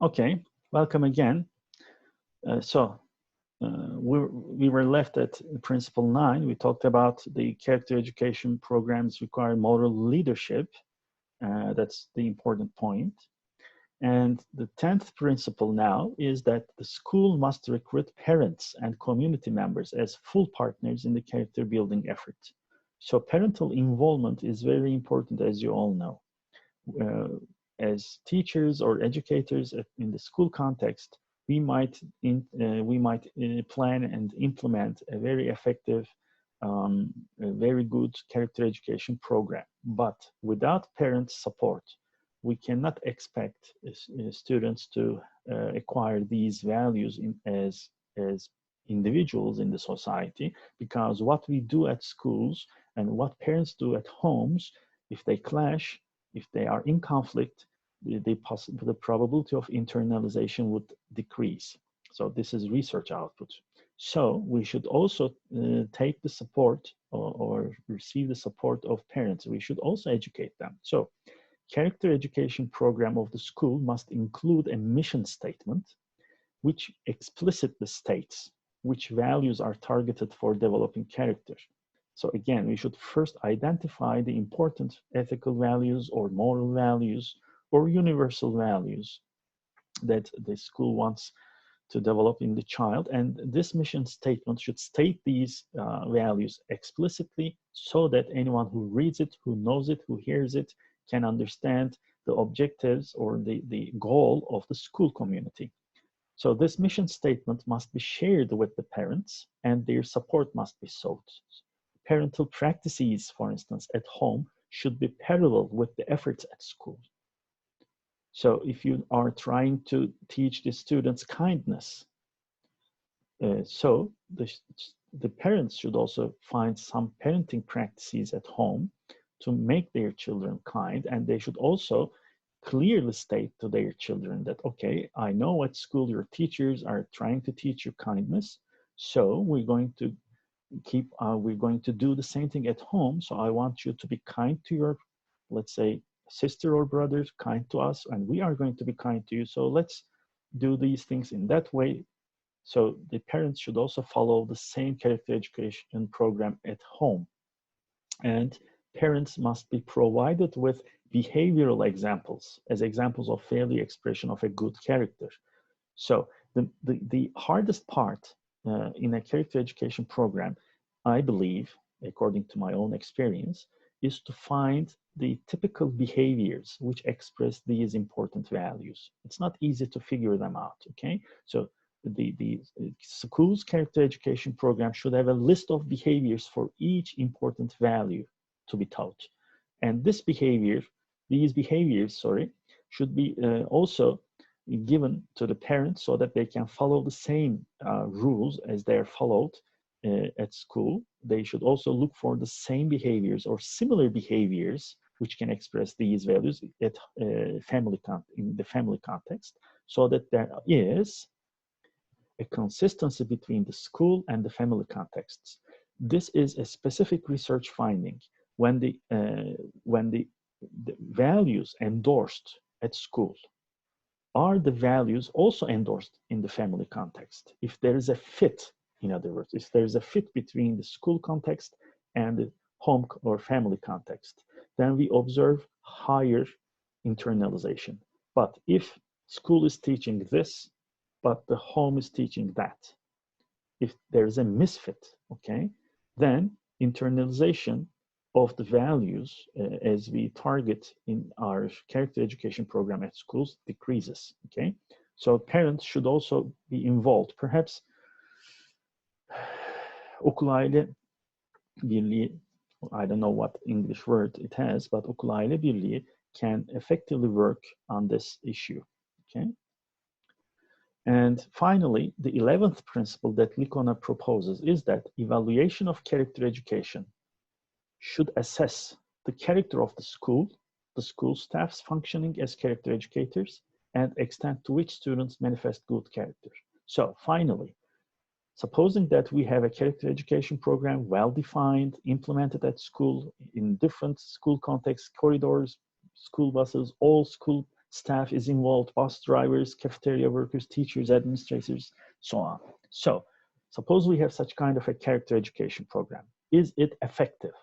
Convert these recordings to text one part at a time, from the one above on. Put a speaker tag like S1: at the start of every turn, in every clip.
S1: Okay, welcome again. We were left at principle 9. We talked about the character education programs require moral leadership. That's the important point. And the 10th principle now is that the school must recruit parents and community members as full partners in the character building effort. So parental involvement is very important, as you all know. As teachers or educators in the school context, we might plan and implement a very effective, a very good character education program. But without parent support, we cannot expect students to acquire these values as individuals in the society, because what we do at schools and what parents do at homes, if they clash, if they are in conflict, the probability of internalization would decrease. So this is research output. So we should also take the support or receive the support of parents. We should also educate them. So character education program of the school must include a mission statement which explicitly states which values are targeted for developing character. So again, we should first identify the important ethical values or moral values or universal values that the school wants to develop in the child. And this mission statement should state these values explicitly so that anyone who reads it, who knows it, who hears it, can understand the objectives or the goal of the school community. So this mission statement must be shared with the parents and their support must be sought. Parental practices, for instance, at home should be parallel with the efforts at school. So if you are trying to teach the students kindness, so the parents should also find some parenting practices at home to make their children kind, and they should also clearly state to their children that, okay, I know at school your teachers are trying to teach you kindness, so we're going to do the same thing at home. So I want you to be kind to your, let's say, sister or brothers, kind to us, and we are going to be kind to you. So let's do these things in that way. So the parents should also follow the same character education program at home. And parents must be provided with behavioral examples as examples of failure expression of a good character. So the hardest part in a character education program, I believe, according to my own experience, is to find the typical behaviors which express these important values. It's not easy to figure them out, okay? So the school's character education program should have a list of behaviors for each important value to be taught. And these behaviors, should be also given to the parents so that they can follow the same rules as they are followed at school. They should also look for the same behaviors or similar behaviors which can express these values at in the family context, so that there is a consistency between the school and the family contexts. This is a specific research finding. When the values endorsed at school are the values also endorsed in the family context. If there is a fit, in other words, if there is a fit between the school context and the home or family context, then we observe higher internalization. But if school is teaching this, but the home is teaching that, if there is a misfit, okay, then internalization of the values as we target in our character education program at schools decreases, okay? So parents should also be involved. Perhaps okul aile birliği, I don't know what English word it has, but okul aile birliği can effectively work on this issue, okay? And finally, the 11th principle that Likona proposes is that evaluation of character education should assess the character of the school staff's functioning as character educators, and extent to which students manifest good character. So finally, supposing that we have a character education program well-defined, implemented at school in different school contexts, corridors, school buses, all school staff is involved, bus drivers, cafeteria workers, teachers, administrators, so on. So suppose we have such kind of a character education program. Is it effective?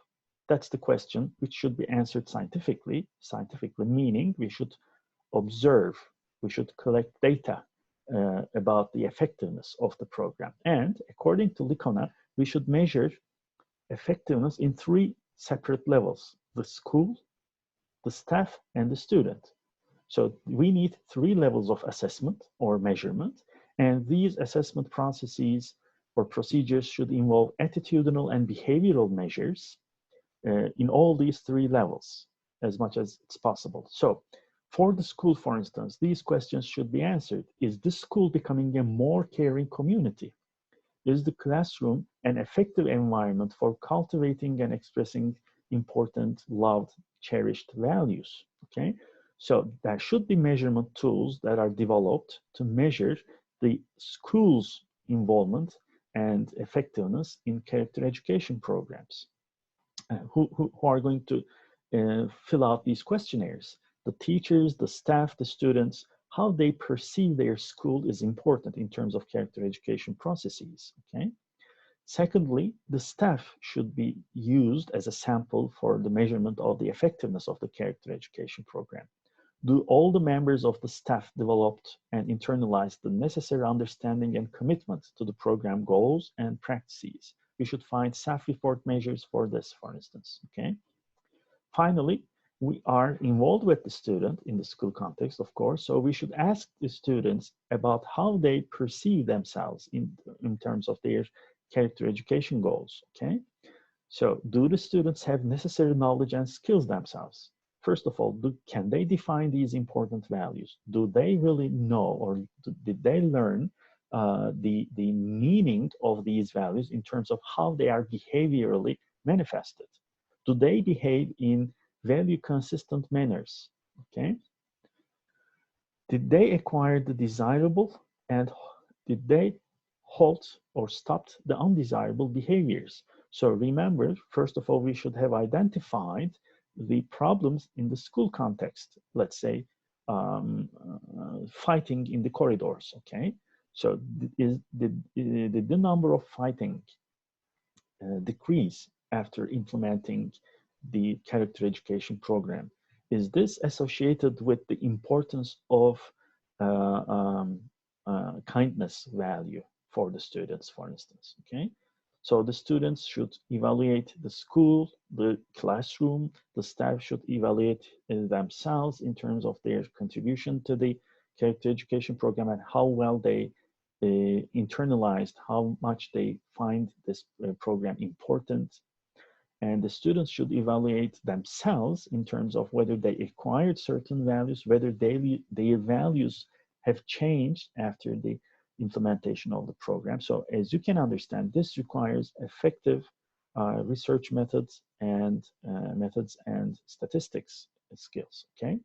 S1: That's the question which should be answered scientifically. Scientifically meaning we should observe, we should collect data about the effectiveness of the program. And according to Licona, we should measure effectiveness in 3 separate levels: the school, the staff, and the student. So we need 3 levels of assessment or measurement, and these assessment processes or procedures should involve attitudinal and behavioral measures in all these 3 levels as much as it's possible. So for the school, for instance, these questions should be answered. Is this school becoming a more caring community? Is the classroom an effective environment for cultivating and expressing important, loved, cherished values? Okay, so there should be measurement tools that are developed to measure the school's involvement and effectiveness in character education programs. Who are going to fill out these questionnaires? The teachers, the staff, the students. How they perceive their school is important in terms of character education processes, okay? Secondly, the staff should be used as a sample for the measurement of the effectiveness of the character education program. Do all the members of the staff developed and internalized the necessary understanding and commitment to the program goals and practices? We should find self-report measures for this, for instance, okay? Finally, we are involved with the student in the school context, of course, so we should ask the students about how they perceive themselves in terms of their character education goals, okay? So do the students have necessary knowledge and skills themselves? First of all, can they define these important values? Do they really know, or did they learn the meaning of these values in terms of how they are behaviorally manifested? Do they behave in value consistent manners? Okay. Did they acquire the desirable, and did they halt or stopped the undesirable behaviors? So remember, first of all, we should have identified the problems in the school context. Let's say fighting in the corridors, okay? So did the number of fighting decrease after implementing the character education program? Is this associated with the importance of kindness value for the students, for instance, okay? So the students should evaluate the school, the classroom, the staff should evaluate themselves in terms of their contribution to the character education program and how well they internalized, how much they find this program important. And the students should evaluate themselves in terms of whether they acquired certain values, whether their values have changed after the implementation of the program. So as you can understand, this requires effective research methods and statistics skills, okay?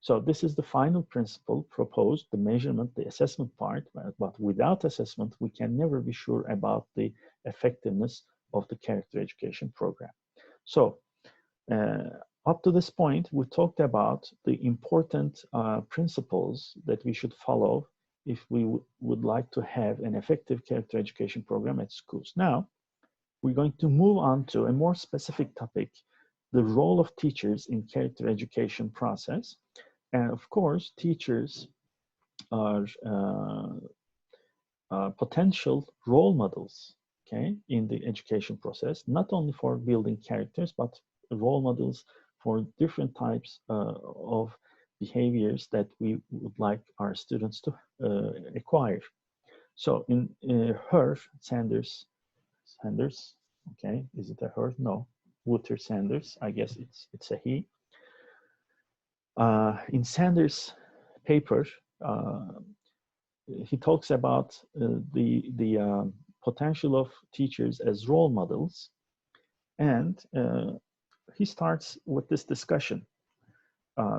S1: So this is the final principle proposed, the measurement, the assessment part, but without assessment, we can never be sure about the effectiveness of the character education program. So up to this point, we talked about the important principles that we should follow if we would like to have an effective character education program at schools. Now, we're going to move on to a more specific topic, the role of teachers in character education process. And of course, teachers are potential role models, okay, in the education process, not only for building characters, but role models for different types of behaviors that we would like our students to acquire. So in her, Sanders, okay, is it a her? No, Wouter Sanders, I guess it's a he. In Sanders' paper, he talks about the potential of teachers as role models, and he starts with this discussion.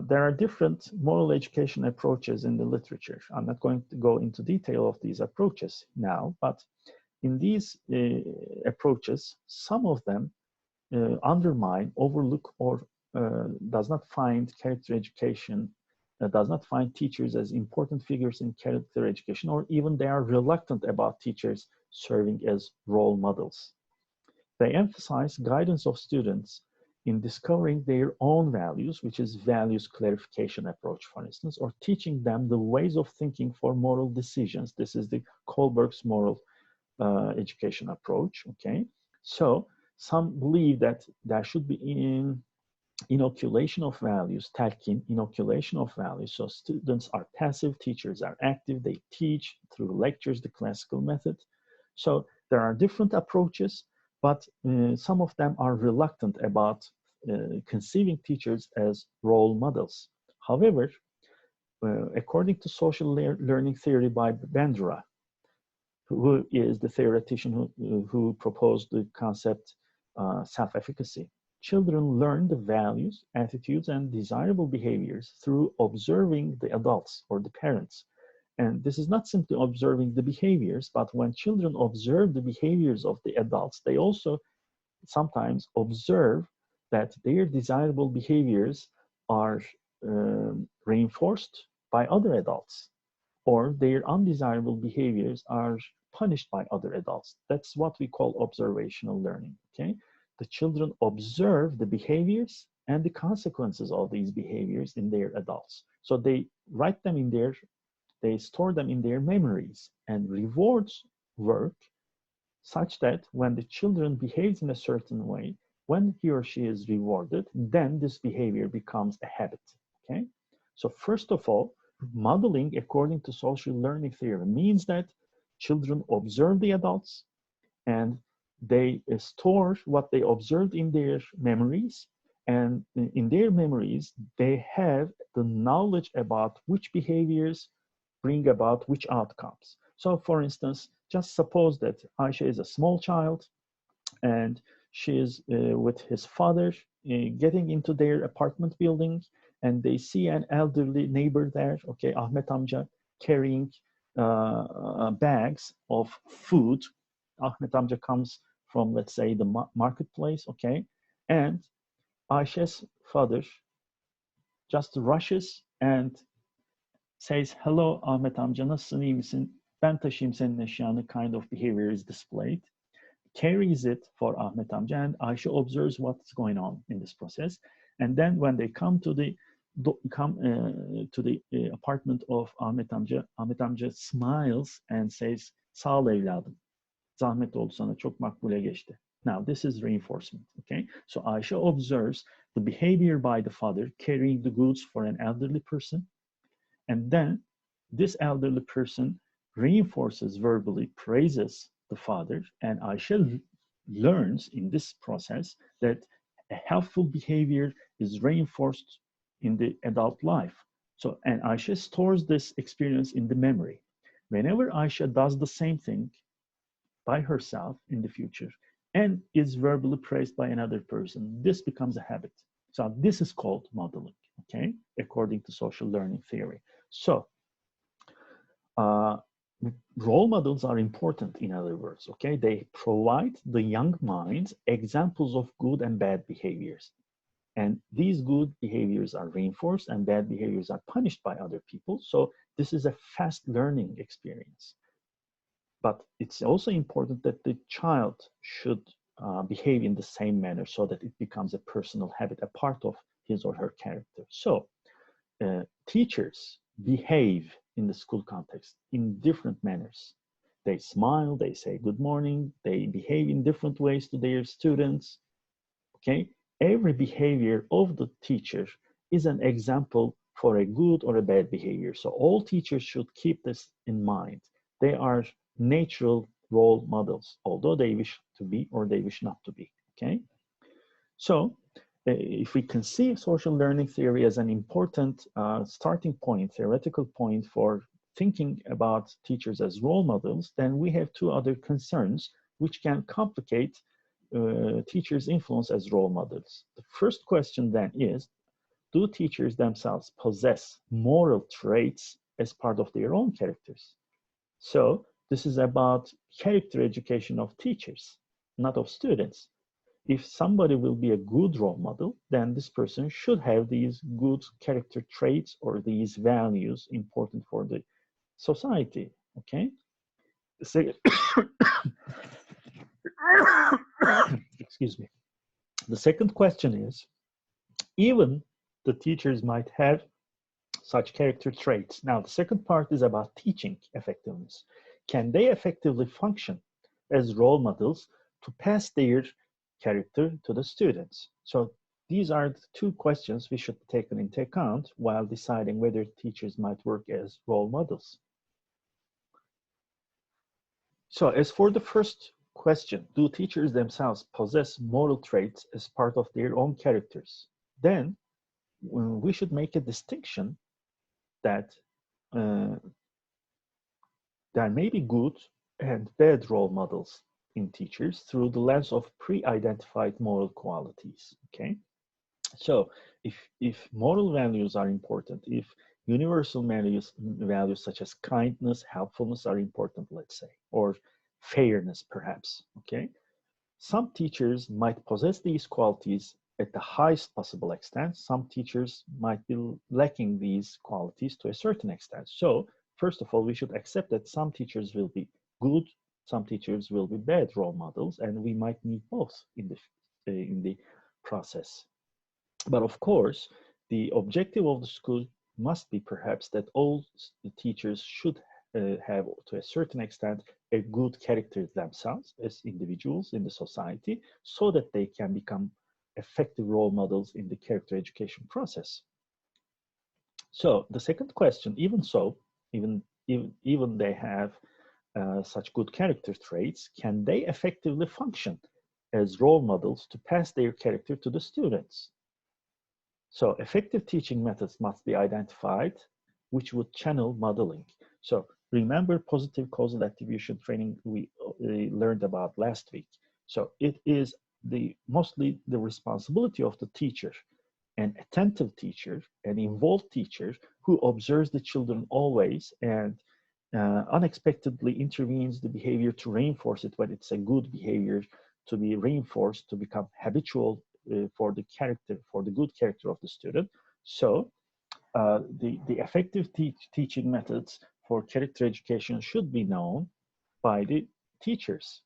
S1: There are different moral education approaches in the literature. I'm not going to go into detail of these approaches now, but in these approaches, some of them undermine, overlook, or does not find character education does not find teachers as important figures in character education, or even they are reluctant about teachers serving as role models. They emphasize guidance of students in discovering their own values, which is values clarification approach, for instance, or teaching them the ways of thinking for moral decisions. This is the Kohlberg's moral education approach, okay? So some believe that there should be inoculation of values, telkin, inoculation of values. So students are passive, teachers are active, they teach through lectures, the classical method. So there are different approaches, but some of them are reluctant about conceiving teachers as role models. However, according to social learning theory by Bandura, who is the theoretician who proposed the concept self-efficacy, children learn the values, attitudes, and desirable behaviors through observing the adults or the parents. And this is not simply observing the behaviors, but when children observe the behaviors of the adults, they also sometimes observe that their desirable behaviors are reinforced by other adults, or their undesirable behaviors are punished by other adults. That's what we call observational learning, okay? The children observe the behaviors and the consequences of these behaviors in their adults. So they write them in their, they store them in their memories, and rewards work such that when the children behaves in a certain way, when he or she is rewarded, then this behavior becomes a habit, okay? So first of all, modeling according to social learning theory means that children observe the adults and they store what they observed in their memories, and in their memories they have the knowledge about which behaviors bring about which outcomes. So for instance, just suppose that Aisha is a small child and she is with his father getting into their apartment building, and they see an elderly neighbor there, okay, Ahmet amca, carrying bags of food. Ahmet amca comes from, let's say, the marketplace, okay, and Aisha's father just rushes and says, hello Ahmet amca, nasılsın, iyi misin? Ben taşıyayım senin eşyanı kind of behavior is displayed, carries it for Ahmet amca, and Aisha observes what's going on in this process. And then when they come to the apartment of Ahmet amca smiles and says, sağ ol evladım, zahmet oldu sana, çok makbule geçti. Now this is reinforcement, okay? So Aisha observes the behavior by the father carrying the goods for an elderly person, and then this elderly person reinforces verbally, praises the father, and Aisha learns in this process that a helpful behavior is reinforced in the adult life. So, and Aisha stores this experience in the memory. Whenever Aisha does the same thing by herself in the future and is verbally praised by another person, this becomes a habit. So this is called modeling, okay, according to social learning theory. So role models are important, in other words, okay? They provide the young minds examples of good and bad behaviors. And these good behaviors are reinforced and bad behaviors are punished by other people. So this is a fast learning experience. But it's also important that the child should behave in the same manner so that it becomes a personal habit, a part of his or her character. So teachers behave in the school context in different manners. They smile, they say good morning, they behave in different ways to their students, okay? Every behavior of the teacher is an example for a good or a bad behavior. So all teachers should keep this in mind. They are natural role models, although they wish to be or they wish not to be, okay? So if we conceive social learning theory as an important starting point, theoretical point for thinking about teachers as role models, then we have two other concerns which can complicate teachers' influence as role models. The first question then is, do teachers themselves possess moral traits as part of their own characters? So this is about character education of teachers, not of students. If somebody will be a good role model, then this person should have these good character traits or these values important for the society. Okay. So, excuse me. The second question is, even the teachers might have such character traits. Now, the second part is about teaching effectiveness. Can they effectively function as role models to pass their character to the students? So these are the two questions we should take into account while deciding whether teachers might work as role models. So as for the first question, do teachers themselves possess moral traits as part of their own characters? Then we should make a distinction that uh, there may be good and bad role models in teachers through the lens of pre-identified moral qualities. Okay, so if moral values are important, if universal values such as kindness, helpfulness are important, let's say, or fairness, perhaps. Okay, some teachers might possess these qualities at the highest possible extent. Some teachers might be lacking these qualities to a certain extent. So, first of all, we should accept that some teachers will be good, some teachers will be bad role models, and we might need both in the process. But of course, the objective of the school must be perhaps that all teachers should have, to a certain extent, a good character themselves as individuals in the society, so that they can become effective role models in the character education process. So the second question, even so, even they have such good character traits, can they effectively function as role models to pass their character to the students? So effective teaching methods must be identified, which would channel modeling. So remember positive causal attribution training we learned about last week. So it is mostly the responsibility of the teacher, an attentive teacher, an involved teacher who observes the children always and unexpectedly intervenes the behavior to reinforce it when it's a good behavior to be reinforced to become habitual for the good character of the student. So the effective teaching methods for character education should be known by the teachers.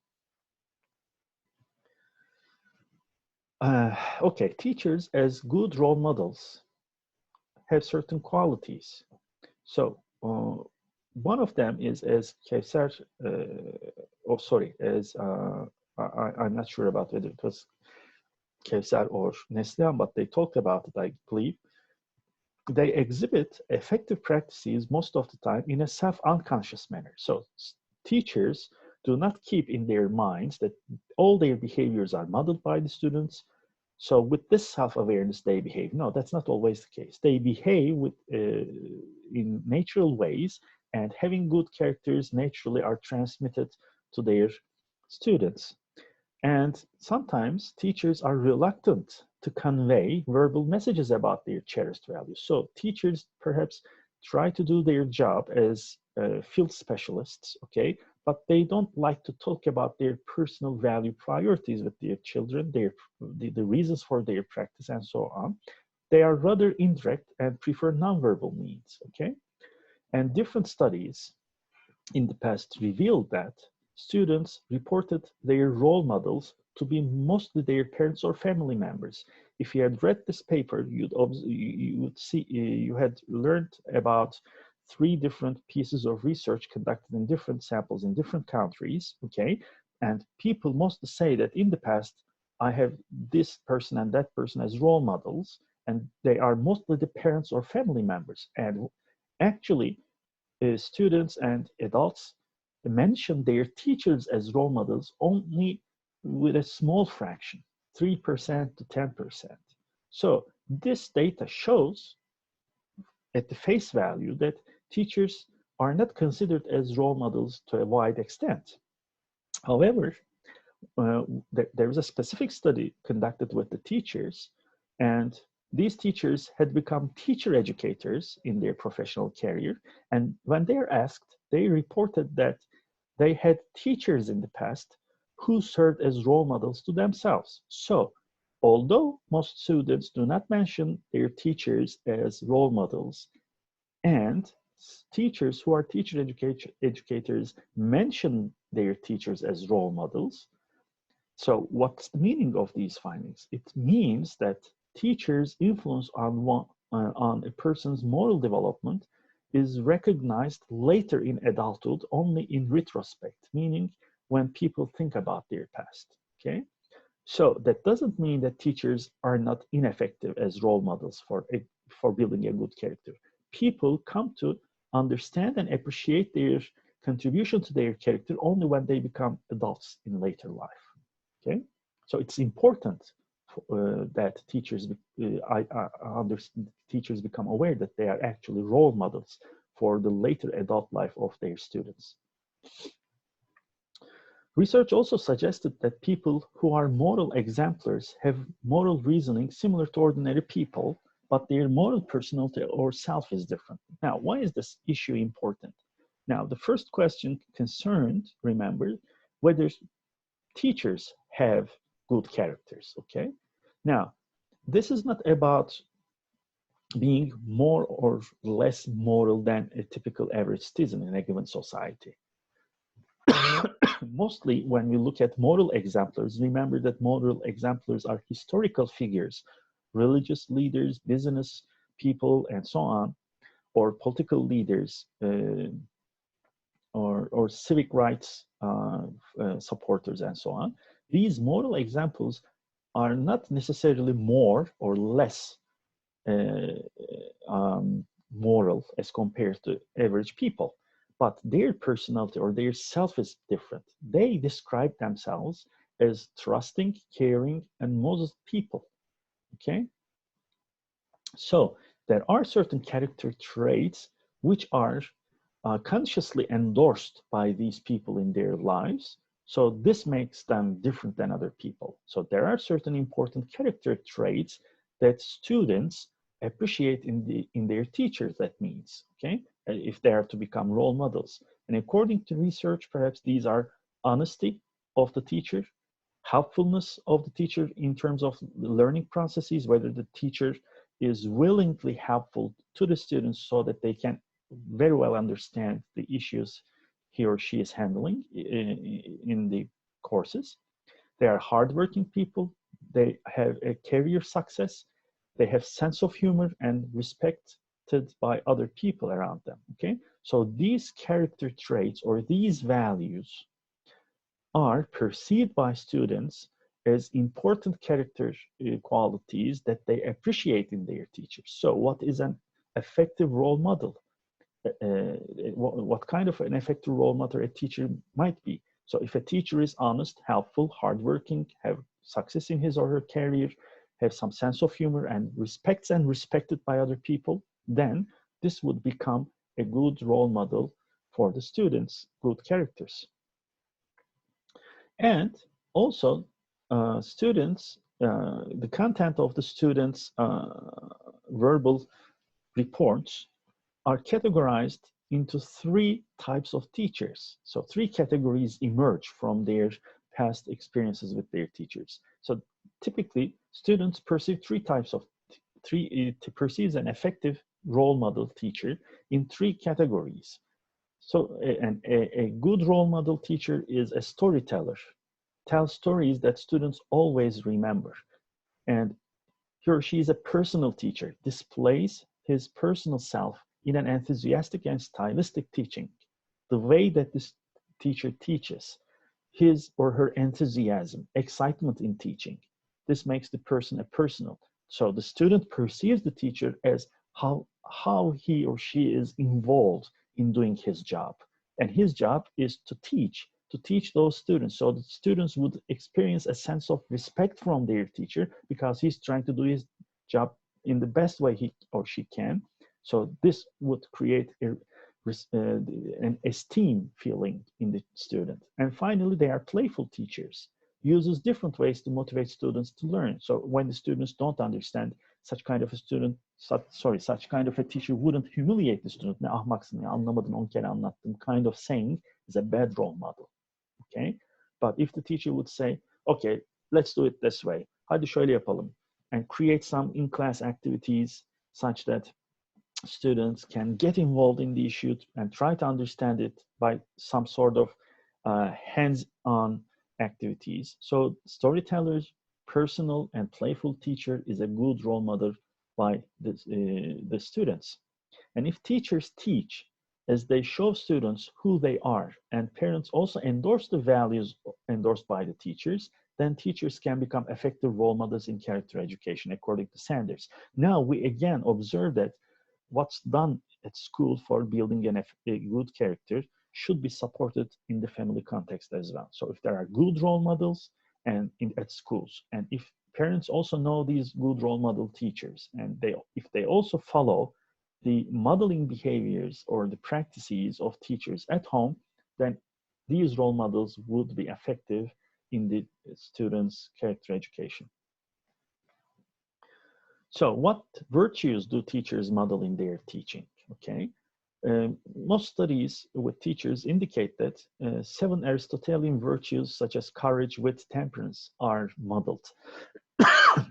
S1: Okay, teachers as good role models have certain qualities. So one of them is, as Kevser, oh sorry, as I'm not sure about whether it was Kevser or Neslihan, but they talked about it, I believe. They exhibit effective practices most of the time in a self-unconscious manner. So teachers do not keep in their minds that all their behaviors are modeled by the students. So with this self-awareness, they behave. No, that's not always the case. They behave in natural ways, and having good characters naturally are transmitted to their students. And sometimes teachers are reluctant to convey verbal messages about their cherished values. So teachers perhaps try to do their job as field specialists, okay, but they don't like to talk about their personal value priorities with their children, the reasons for their practice, and so on. They are rather indirect and prefer nonverbal means, okay? And different studies in the past revealed that students reported their role models to be mostly their parents or family members. If you had read this paper, you would see you had learned about 3 different pieces of research conducted in different samples in different countries. Okay, and people mostly say that in the past I have this person and that person as role models, and they are mostly the parents or family members. And actually, students and adults mention their teachers as role models only with a small fraction, 3% to 10%. So this data shows at the face value that teachers are not considered as role models to a wide extent. However, there was a specific study conducted with the teachers, and these teachers had become teacher educators in their professional career. And when they are asked, they reported that they had teachers in the past who served as role models to themselves. So, although most students do not mention their teachers as role models, and teachers who are educators mention their teachers as role models, so what's the meaning of these findings? It means that teachers' influence on a person's moral development is recognized later in adulthood only in retrospect, meaning when people think about their past. Okay, so that doesn't mean that teachers are not ineffective as role models for building a good character. People come to understand and appreciate their contribution to their character only when they become adults in later life. Okay, so it's important that teachers become aware that they are actually role models for the later adult life of their students. Research also suggested that people who are moral exemplars have moral reasoning similar to ordinary people, but their moral personality or self is different. Now, why is this issue important? Now, the first question concerned, remember, whether teachers have good characters, okay? Now, this is not about being more or less moral than a typical average citizen in a given society. Mostly when we look at moral exemplars, remember that moral exemplars are historical figures, religious leaders, business people, and so on, or political leaders, or civic rights supporters, and so on. These moral examples are not necessarily more or less uh, moral as compared to average people, but their personality or their self is different. They describe themselves as trusting, caring, and modest people. Okay, so there are certain character traits which are consciously endorsed by these people in their lives. So this makes them different than other people. So there are certain important character traits that students appreciate in their teachers, that means, okay, if they are to become role models. And according to research, perhaps these are honesty of the teacher, helpfulness of the teacher in terms of the learning processes, whether the teacher is willingly helpful to the students so that they can very well understand the issues he or she is handling in the courses. They are hardworking people. They have a career success. They have sense of humor and respected by other people around them. Okay, so these character traits or these values are perceived by students as important character qualities that they appreciate in their teachers. So what is an effective role model? What kind of an effective role model a teacher might be? So if a teacher is honest, helpful, hardworking, have success in his or her career, have some sense of humor and respected by other people, then this would become a good role model for the students, good characters. And also, the content of the students' verbal reports are categorized into three types of teachers. So three categories emerge from their past experiences with their teachers. So typically, students perceive perceive an effective role model teacher in three categories. So a good role model teacher is a storyteller, tells stories that students always remember. And he or she is a personal teacher, displays his personal self in an enthusiastic and stylistic teaching. The way that this teacher teaches, his or her enthusiasm, excitement in teaching, this makes the person a personal. So the student perceives the teacher as how he or she is involved in doing his job. And his job is to teach those students. So the students would experience a sense of respect from their teacher because he's trying to do his job in the best way he or she can. So this would create an esteem feeling in the student. And finally, they are playful teachers, uses different ways to motivate students to learn. So when the students don't understand, such kind of a teacher wouldn't humiliate the student. Ne ahmaksın ya, anlamadın 10 kere anlattım kind of saying is a bad role model. Okay, But if the teacher would say, okay, let's do it this way, hadi şöyle yapalım, and create some in-class activities such that students can get involved in the issue and try to understand it by some sort of hands-on activities. So storytellers, personal and playful teacher is a good role model by the students. And if teachers teach as they show students who they are, and parents also endorse the values endorsed by the teachers, then teachers can become effective role models in character education, according to Sanders. Now, we again observe that what's done at school for building a good character should be supported in the family context as well. So if there are good role models at schools, and if parents also know these good role model teachers, and if they also follow the modeling behaviors or the practices of teachers at home, then these role models would be effective in the students' character education. So what virtues do teachers model in their teaching? Okay, most studies with teachers indicate that 7 Aristotelian virtues such as courage, wit, temperance are modeled.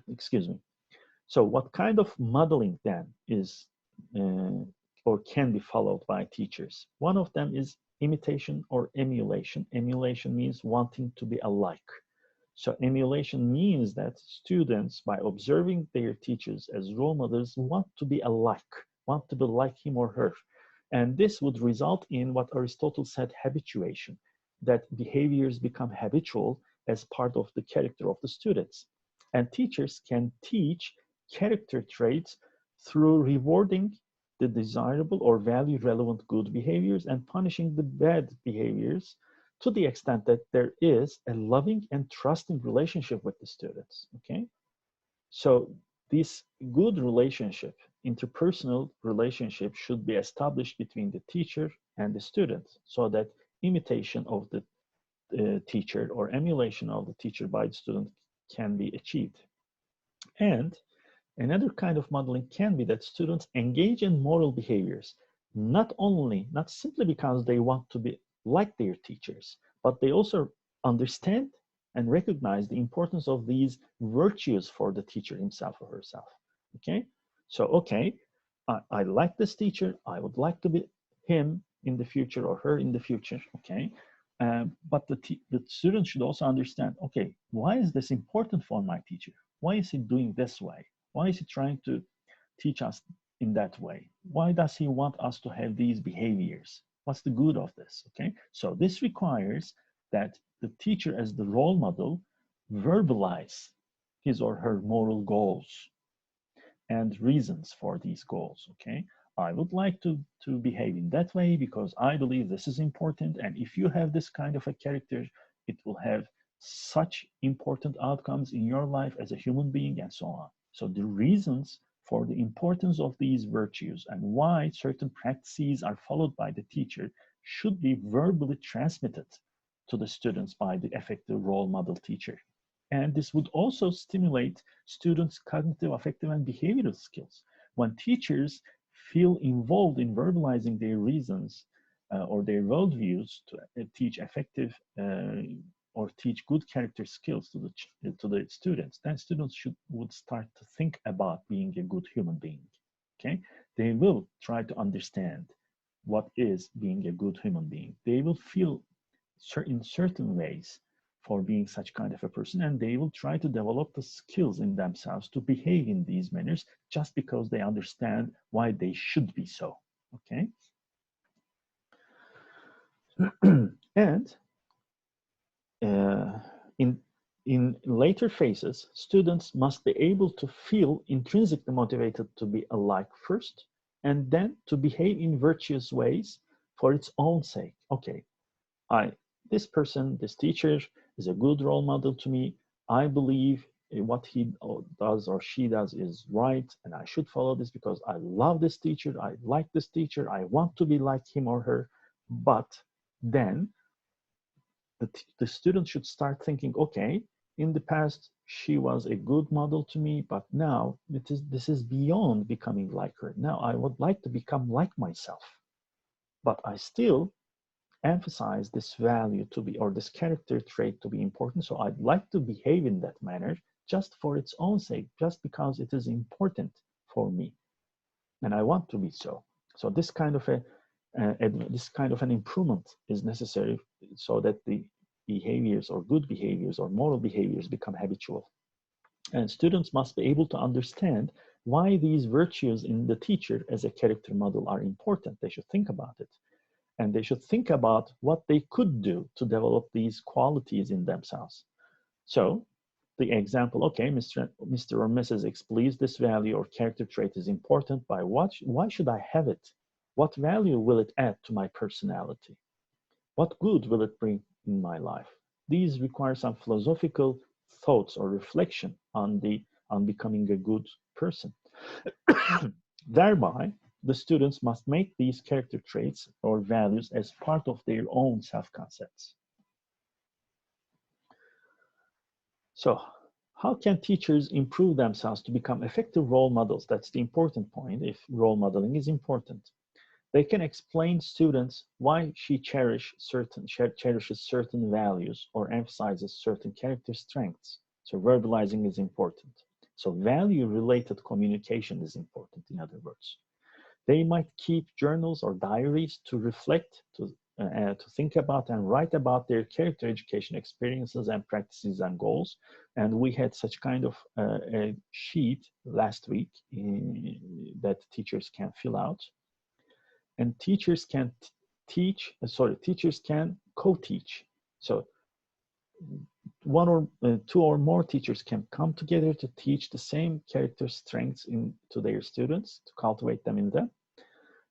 S1: Excuse me. So what kind of modeling then is or can be followed by teachers? One of them is imitation or emulation. Emulation means wanting to be alike. So emulation means that students, by observing their teachers as role models, want to be alike, want to be like him or her. And this would result in what Aristotle said, habituation, that behaviors become habitual as part of the character of the students. And teachers can teach character traits through rewarding the desirable or value relevant good behaviors and punishing the bad behaviors, to the extent that there is a loving and trusting relationship with the students, okay? So this good relationship, interpersonal relationship, should be established between the teacher and the student, so that imitation of the teacher or emulation of the teacher by the student can be achieved. And another kind of modeling can be that students engage in moral behaviors, not simply because they want to be like their teachers, but they also understand and recognize the importance of these virtues for the teacher himself or herself. Okay, so okay, I like this teacher, I would like to be him in the future or her in the future. Okay, but the student should also understand, okay, why is this important for my teacher? Why is he doing this way? Why is he trying to teach us in that way? Why does he want us to have these behaviors? What's the good of this? Okay, so this requires that the teacher, as the role model, verbalize his or her moral goals and reasons for these goals. Okay, I would like to behave in that way because I believe this is important, and if you have this kind of a character, it will have such important outcomes in your life as a human being, and so on. So the reasons for the importance of these virtues and why certain practices are followed by the teacher should be verbally transmitted to the students by the effective role model teacher. And this would also stimulate students' cognitive, affective, and behavioral skills. When teachers feel involved in verbalizing their reasons or their worldviews to teach effective or teach good character skills to the students, then students would start to think about being a good human being. Okay, they will try to understand what is being a good human being. They will feel in certain ways for being such kind of a person, and they will try to develop the skills in themselves to behave in these manners just because they understand why they should be so. Okay, and in later phases, students must be able to feel intrinsically motivated to be alike first, and then to behave in virtuous ways for its own sake. Okay, this person, this teacher, is a good role model to me. I believe what he does or she does is right, and I should follow this because I love this teacher, I like this teacher, I want to be like him or her. But then the student should start thinking, okay, in the past she was a good model to me, but now this is beyond becoming like her. Now I would like to become like myself, but I still emphasize this value to be, or this character trait to be important. So I'd like to behave in that manner just for its own sake, just because it is important for me, and I want to be so. So this kind of an improvement is necessary so that the behaviors or good behaviors or moral behaviors become habitual. And students must be able to understand why these virtues in the teacher as a character model are important. They should think about it. And they should think about what they could do to develop these qualities in themselves. So the example, okay, Mr. or Mrs. X believes this value or character trait is important. By what? Why should I have it? What value will it add to my personality? What good will it bring in my life? These require some philosophical thoughts or reflection on becoming a good person. Thereby, the students must make these character traits or values as part of their own self-concepts. So, how can teachers improve themselves to become effective role models? That's the important point, if role modeling is important. They can explain students why she cherishes certain values or emphasizes certain character strengths. So verbalizing is important. So value-related communication is important, in other words. They might keep journals or diaries to reflect, to think about and write about their character education experiences and practices and goals. And we had such kind of a sheet last week that teachers can fill out. And teachers can teachers can co-teach. So one or two or more teachers can come together to teach the same character strengths to their students, to cultivate them in them,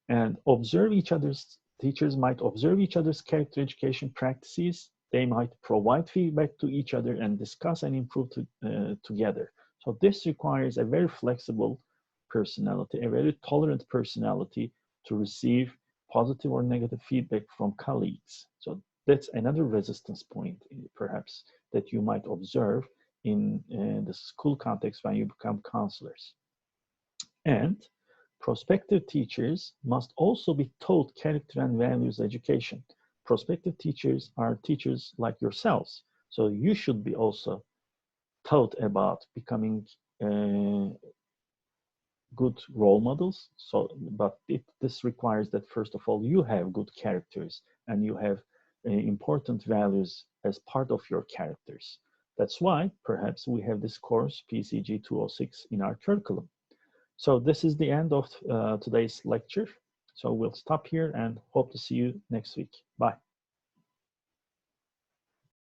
S1: and observe each other's. Teachers might observe each other's character education practices. They might provide feedback to each other and discuss and improve together. So this requires a very flexible personality, a very tolerant personality to receive positive or negative feedback from colleagues. So that's another resistance point, perhaps, that you might observe in the school context when you become counselors. And prospective teachers must also be taught character and values education. Prospective teachers are teachers like yourselves, so you should be also taught about becoming good role models. So, but this requires that first of all you have good characters and you have important values as part of your characters. That's why perhaps we have this course PCG206 in our curriculum. So this is the end of today's lecture. So we'll stop here and hope to see you next week. Bye.